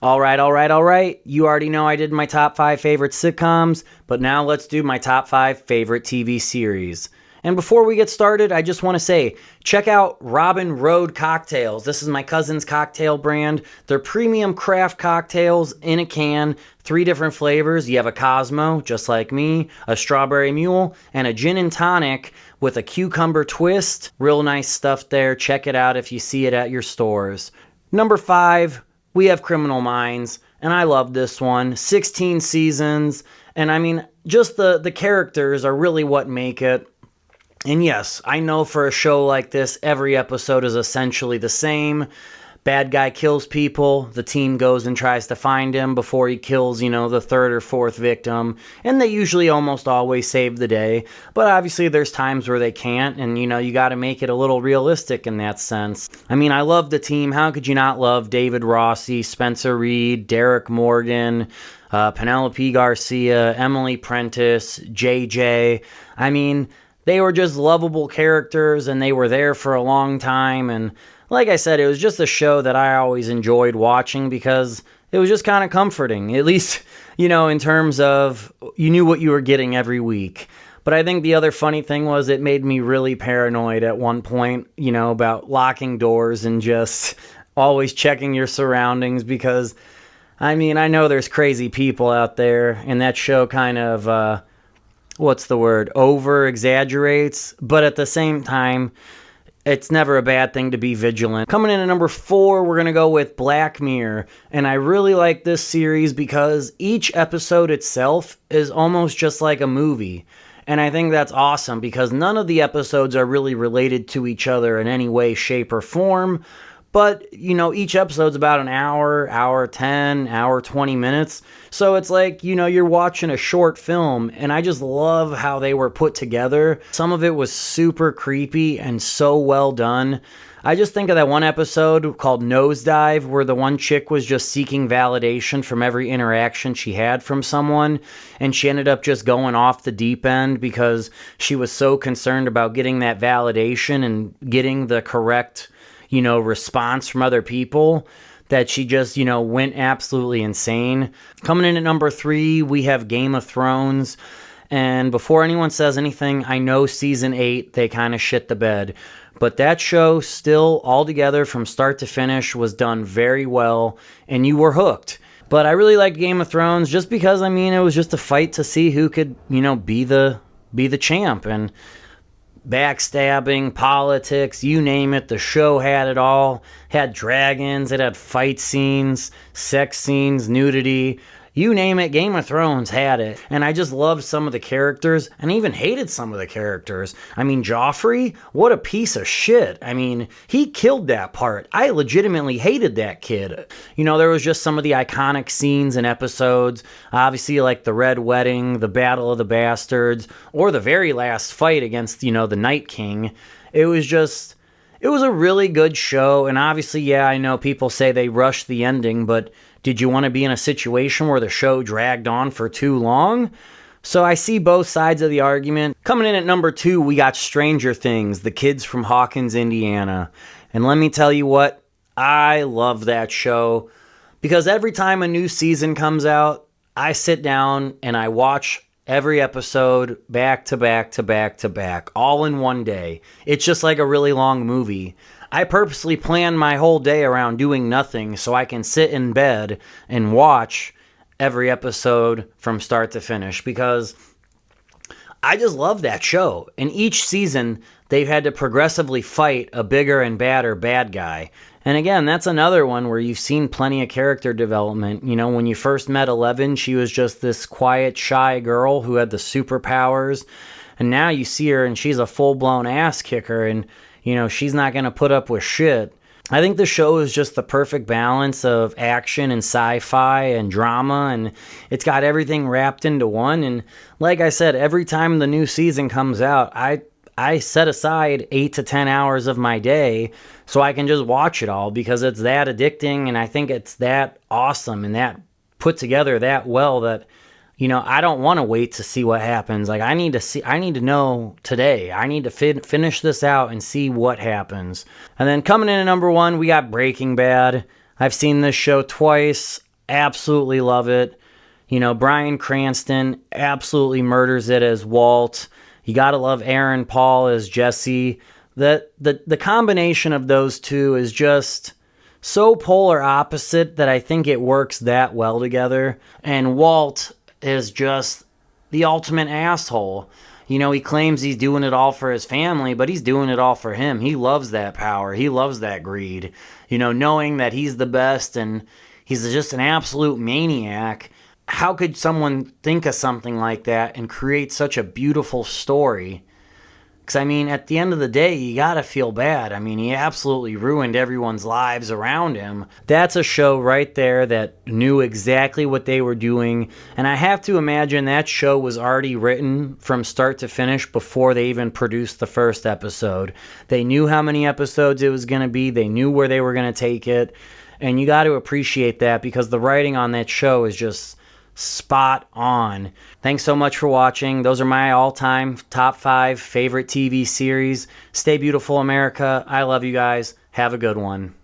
All right. You already know I did my top 5 favorite sitcoms, but now let's do my top 5 favorite TV series. And before we get started, I just want to say, check out Robin Road Cocktails. This is my cousin's cocktail brand. They're premium craft cocktails in a can, 3 different flavors. You have a Cosmo, just like me, a strawberry mule, and a gin and tonic with a cucumber twist. Real nice stuff there. Check it out if you see it at your stores. Number 5, we have Criminal Minds, and I love this one. 16 seasons, and I mean, just the characters are really what make it. And yes, I know for a show like this, every episode is essentially the same. Bad guy kills people, the team goes and tries to find him before he kills, the third or fourth victim, and they usually almost always save the day. But obviously there's times where they can't, and you got to make it a little realistic in that sense. I mean, I love the team. How could you not love David Rossi, Spencer Reed, Derek Morgan, Penelope Garcia, Emily Prentice, JJ? I mean, they were just lovable characters, and they were there for a long time. And like I said, it was just a show that I always enjoyed watching because it was just kind of comforting. At least, in terms of you knew what you were getting every week. But I think the other funny thing was it made me really paranoid at one point, about locking doors and just always checking your surroundings because, I mean, I know there's crazy people out there, and that show kind of over exaggerates, but at the same time, it's never a bad thing to be vigilant. Coming in at number 4, we're going to go with Black Mirror, and I really like this series because each episode itself is almost just like a movie, and I think that's awesome because none of the episodes are really related to each other in any way, shape, or form. But, each episode's about an hour 10, hour 20 minutes. So it's like, you're watching a short film, and I just love how they were put together. Some of it was super creepy and so well done. I just think of that one episode called Nosedive, where the one chick was just seeking validation from every interaction she had from someone, and she ended up just going off the deep end because she was so concerned about getting that validation and getting the correct response from other people that she just, went absolutely insane. Coming in at number 3, we have Game of Thrones. And before anyone says anything, I know season 8, they kind of shit the bed. But that show still, altogether, from start to finish, was done very well, and you were hooked. But I really liked Game of Thrones just because, it was just a fight to see who could, be the champ. And backstabbing, politics, you name it, the show had it all. Had dragons, it had fight scenes, sex scenes, nudity, you name it, Game of Thrones had it. And I just loved some of the characters, and even hated some of the characters. Joffrey, what a piece of shit. He killed that part. I legitimately hated that kid. There was just some of the iconic scenes and episodes, obviously like the Red Wedding, the Battle of the Bastards, or the very last fight against, the Night King. It was a really good show, and obviously, yeah, I know people say they rushed the ending, but did you want to be in a situation where the show dragged on for too long? So I see both sides of the argument. Coming in at number 2, we got Stranger Things, the kids from Hawkins, Indiana. And let me tell you what, I love that show because every time a new season comes out, I sit down and I watch every episode back to back to back to back, all in one day. It's just like a really long movie. I purposely plan my whole day around doing nothing so I can sit in bed and watch every episode from start to finish because I just love that show. And each season, they've had to progressively fight a bigger and badder bad guy. And again, that's another one where you've seen plenty of character development. When you first met Eleven, she was just this quiet, shy girl who had the superpowers. And now you see her and she's a full-blown ass kicker, and she's not going to put up with shit. I think the show is just the perfect balance of action and sci-fi and drama, and it's got everything wrapped into one. And like I said, every time the new season comes out, I set aside 8 to 10 hours of my day so I can just watch it all because it's that addicting, and I think it's that awesome and that put together that well that I don't want to wait to see what happens. I need to know today. I need to finish this out and see what happens. And then coming in at number 1, we got Breaking Bad. I've seen this show twice. absolutely love it. You know, Bryan Cranston absolutely murders it as Walt. You gotta love Aaron Paul as Jesse. The combination of those two is just so polar opposite that I think it works that well together. And Walt is just the ultimate asshole. You know, he claims he's doing it all for his family, but he's doing it all for him. He loves that power. He loves that greed. You know, knowing that he's the best and he's just an absolute maniac. How could someone think of something like that and create such a beautiful story? Because, I mean, at the end of the day, you gotta feel bad. I mean, he absolutely ruined everyone's lives around him. That's a show right there that knew exactly what they were doing. And I have to imagine that show was already written from start to finish before they even produced the first episode. They knew how many episodes it was gonna be, they knew where they were gonna take it. And you gotta appreciate that because the writing on that show is just spot on. Thanks so much for watching. Those are my all-time top 5 favorite TV series. Stay beautiful, America. I love you guys. Have a good one.